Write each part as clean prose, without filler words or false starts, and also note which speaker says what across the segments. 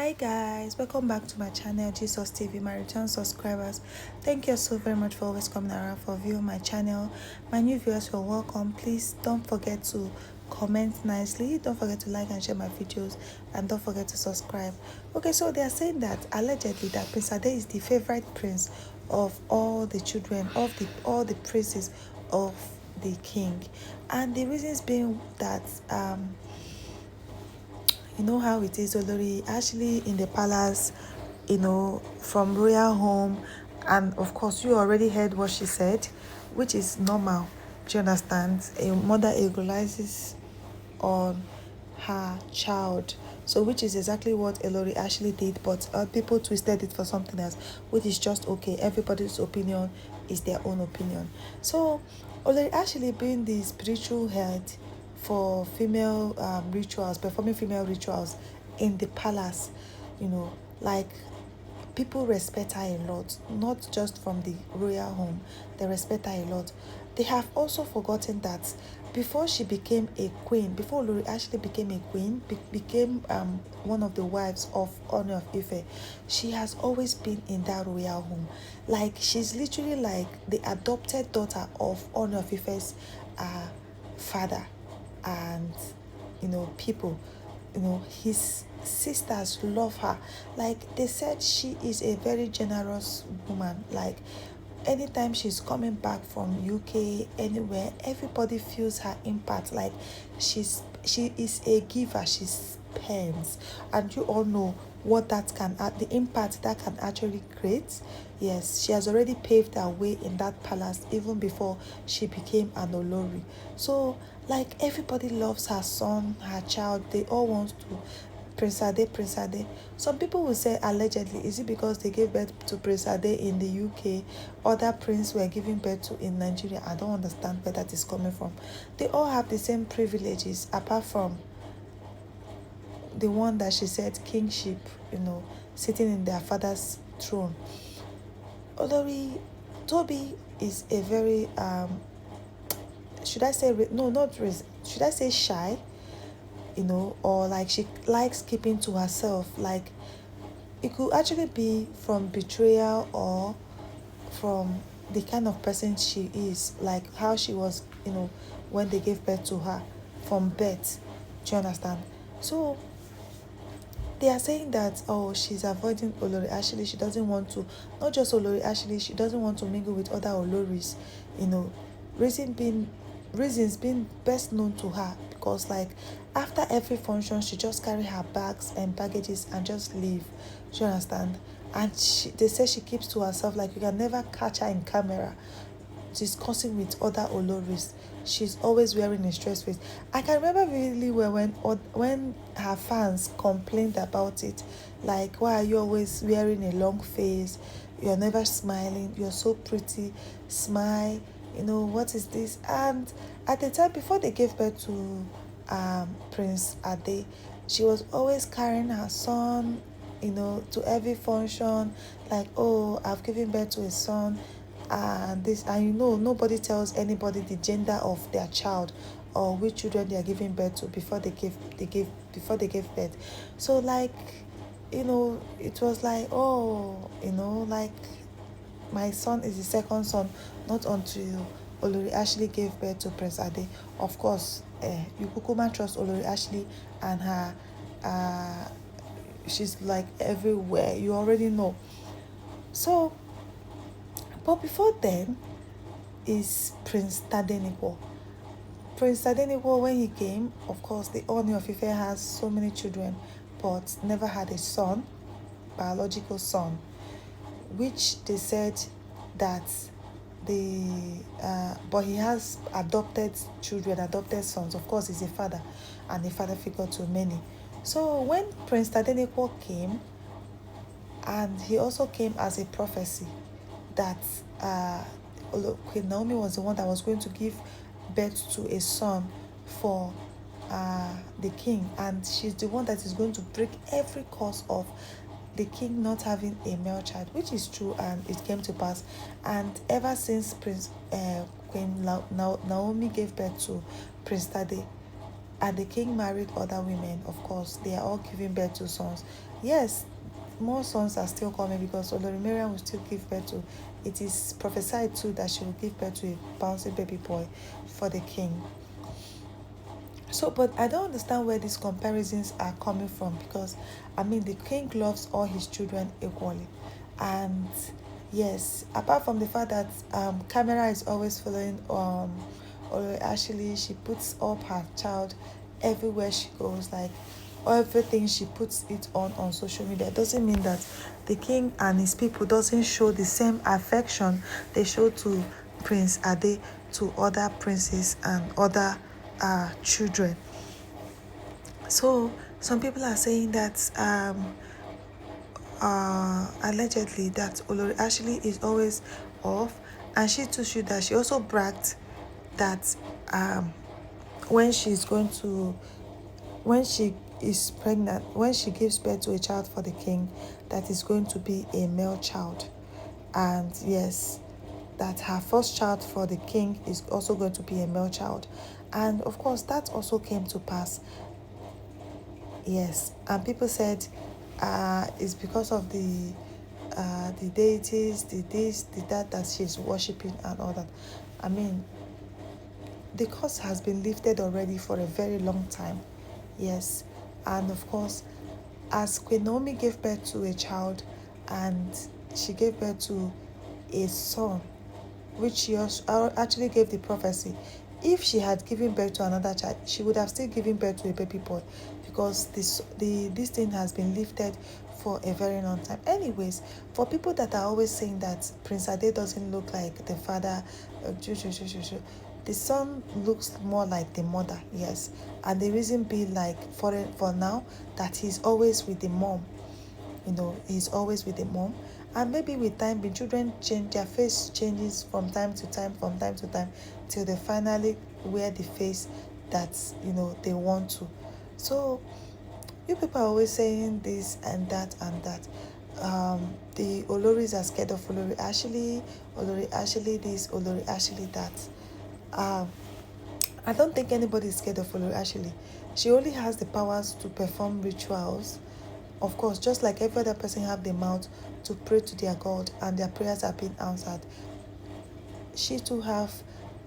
Speaker 1: Hi guys, welcome back to my channel Jesus TV, my return subscribers. Thank you so very much for always coming around for viewing my channel. My new viewers, you're welcome. Please don't forget to comment nicely, don't forget to like and share my videos, and don't forget to subscribe. Okay, so they are saying that allegedly that Prince Ade is the favorite prince of all the children of all the princes of the king, and the reasons being that you know how it is, Olori actually in the palace, from royal home, and of course you already heard what she said, which is normal. Do you understand? A mother equalizes on her child, so which is exactly what Elori actually did, but people twisted it for something else, which is just okay. Everybody's opinion is their own opinion. So Olori actually being the spiritual head for female rituals, performing female rituals in the palace, you know, like people respect her a lot, not just from the royal home, they respect her a lot. They have also forgotten that before she became a queen, before Lori actually became a queen, became one of the wives of Ooni of Ife, she has always been in that royal home. Like she's literally like the adopted daughter of Ooni of Ife's father, and people, his sisters love her. Like they said, she is a very generous woman. Like anytime she's coming back from UK, anywhere, everybody feels her impact. Like she is a giver. She spends, and you all know what that can add, the impact that can actually create. Yes, she has already paved her way in that palace even before she became an Olori. So like everybody loves her son, her child. They all want to Prince Ade, Prince Ade. Some people will say allegedly, is it because they gave birth to Prince Ade in the UK? Other prince were giving birth to in Nigeria. I don't understand where that is coming from. They all have the same privileges apart from the one that she said kingship, sitting in their father's throne. Olori Toby is a very should I say no, not should I say shy, or like she likes keeping to herself. Like it could actually be from betrayal or from the kind of person she is, like how she was, when they gave birth to her from birth. Do you understand? So they are saying that, oh, she's avoiding Olori Ashley. She doesn't want to, not just Olori Ashley, she doesn't want to mingle with other Oloris, you know. Reason being, reasons being best known to her because, like, after every function, she just carry her bags and baggages and just leave. Do you understand? And they say she keeps to herself, like, you can never catch her in camera discussing with other Oloris. She's always wearing a stress face. I can remember really well when her fans complained about it. Like, why are you always wearing a long face? You're never smiling. You're so pretty. Smile. What is this? And at the time before they gave birth to Prince Ade, she was always carrying her son, to every function. Like, oh, I've given birth to a son, and this, and nobody tells anybody the gender of their child or which children they are giving birth to before they gave birth. So like, it was like, oh, like my son is the second son, not until Olori Ashley gave birth to Prince Ade. Of course, you kukuma trust Olori Ashley and her, she's like everywhere, you already know. So but before then is Prince Tadenikawo. Prince Tadenikawo, when he came, of course, the Ooni of Ife has so many children, but never had a son, biological son, which they said that but he has adopted children, adopted sons. Of course, he's a father and a father figure to many. So when Prince Tadenikawo came, and he also came as a prophecy that Queen Naomi was the one that was going to give birth to a son for the king, and she's the one that is going to break every curse of the king not having a male child, which is true, and it came to pass. And ever since Queen Naomi gave birth to Prince Tade, and the king married other women, of course, they are all giving birth to sons. Yes, more sons are still coming because Olori Mariam will still give birth to. It is prophesied too that she will give birth to a bouncing baby boy for the king. So, but I don't understand where these comparisons are coming from, because I mean the king loves all his children equally, and yes, apart from the fact that camera is always following or actually she puts up her child everywhere she goes, like everything she puts it on social media, doesn't mean that the king and his people doesn't show the same affection they show to Prince Ade, to other princes and other children. So some people are saying that allegedly that Olori Ashley is always off, and she too should that she also bragged that when she's going to when she is pregnant, when she gives birth to a child for the king, that is going to be a male child. And yes, that her first child for the king is also going to be a male child. And of course, that also came to pass. Yes, and people said it's because of the deities, the this, the that she's worshiping and all that. I mean, the curse has been lifted already for a very long time. Yes, and of course, as Queen Naomi gave birth to a child, and she gave birth to a son, which she also actually gave the prophecy. If she had given birth to another child, she would have still given birth to a baby boy, because this thing has been lifted for a very long time. Anyways, for people that are always saying that Prince Ade doesn't look like the father, the son looks more like the mother, yes. And the reason being, like, for now, that he's always with the mom. He's always with the mom, and maybe with time the children change, their face changes from time to time till they finally wear the face that they want to. So you people are always saying this and that and that. The Oloris are scared of Olori Ashley this, Olori Ashley that. um I don't think anybody is scared of Olori Ashley. She only has the powers to perform rituals. Of course, just like every other person have the mouth to pray to their God and their prayers are being answered, she too have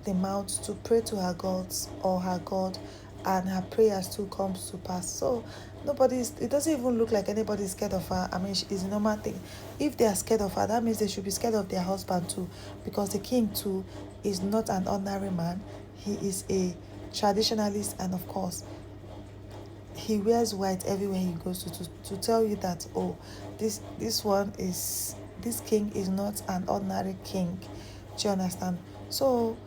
Speaker 1: the mouth to pray to her gods or her God, and her prayers too comes to pass. So it doesn't even look like anybody is scared of her. I mean, it's a normal thing. If they are scared of her, that means they should be scared of their husband too, because the king too is not an ordinary man. He is a traditionalist, and of course he wears white everywhere he goes to tell you that, oh, this king is not an ordinary king. Do you understand? So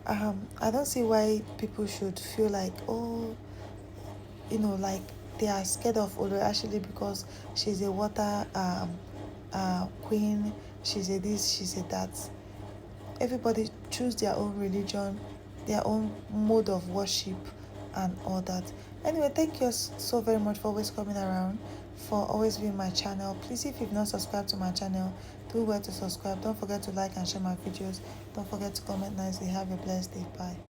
Speaker 1: I don't see why people should feel like, oh, like they are scared of Olu actually because she's a water queen, she's a this, she's a that. Everybody choose their own religion, their own mode of worship, and all that. Anyway, thank you so very much for always coming around, for always being my channel. Please, if you've not subscribed to my channel, do well to subscribe. Don't forget to like and share my videos. Don't forget to comment nicely. Have a blessed day. Bye.